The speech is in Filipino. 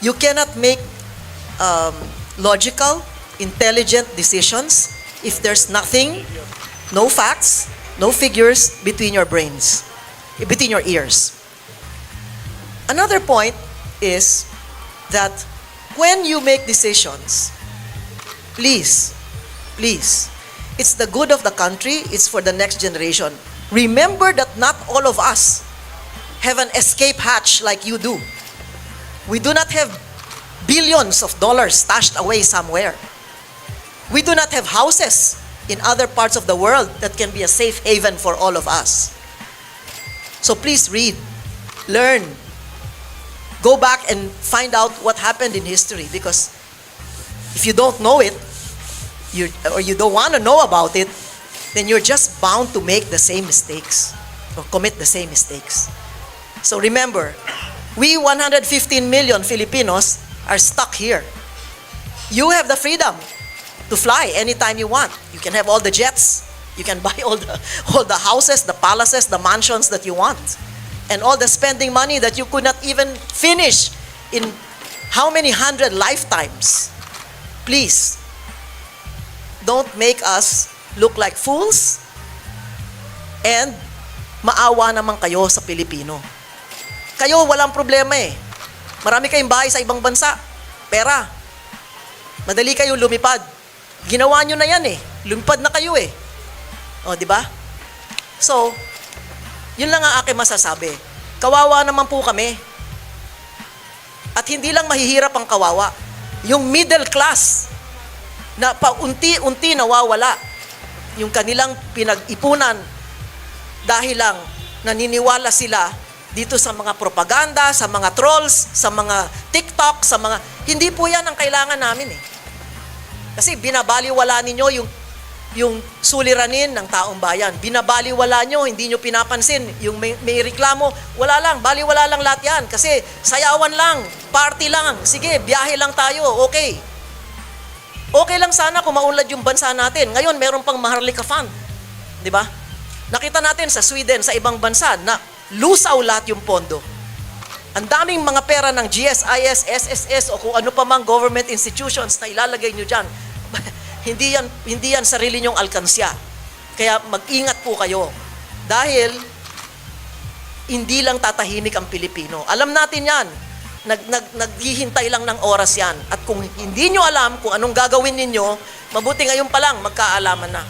You cannot make logical, intelligent decisions if there's nothing, no facts, no figures between your brains, between your ears. Another point is that when you make decisions, please, it's the good of the country, it's for the next generation. Remember that not all of us have an escape hatch like you do. We do not have billions of dollars stashed away somewhere. We do not have houses in other parts of the world that can be a safe haven for all of us. So please read, learn, go back and find out what happened in history, because if you don't know it, or you don't want to know about it, then you're just bound to make the same mistakes or commit the same mistakes. So remember, we 115 million Filipinos are stuck here. You have the freedom to fly anytime you want. You can have all the jets. You can buy all the houses, the palaces, the mansions that you want. And all the spending money that you could not even finish in how many 100 lifetimes. Please, don't make us look like fools, and maawa naman kayo sa Pilipino. Kayo, walang problema eh. Marami kayong bahay sa ibang bansa. Pera. Madali kayong lumipad. Ginawa nyo na yan eh. Lumipad na kayo eh. O, di ba? So, yun lang ang aking masasabi. Kawawa naman po kami. At hindi lang mahihirap ang kawawa. Yung middle class, na paunti-unti nawawala. Yung kanilang pinag-ipunan dahil lang naniniwala sila dito sa mga propaganda, sa mga trolls, sa mga TikTok, sa mga... Hindi po yan ang kailangan namin eh. Kasi binabaliwala ninyo yung suliranin ng taong bayan. Binabaliwala nyo, hindi nyo pinapansin. Yung may reklamo, wala lang, baliwala lang lahat yan. Kasi sayawan lang, party lang, sige, biyahe lang tayo, okay. Okay lang sana kung maunlad yung bansa natin. Ngayon, meron pang Maharlika Fund. Di ba? Nakita natin sa Sweden, sa ibang bansa, na lusaw lahat yung pondo. Ang daming mga pera ng GSIS, SSS, o kung ano pa mang government institutions na ilalagay nyo dyan. Hindi yan sarili nyong alkansya. Kaya mag-ingat po kayo. Dahil, hindi lang tatahimik ang Pilipino. Alam natin yan. Naghihintay lang ng oras yan. At kung hindi nyo alam kung anong gagawin ninyo, mabuti ngayon pa lang magkaalaman na.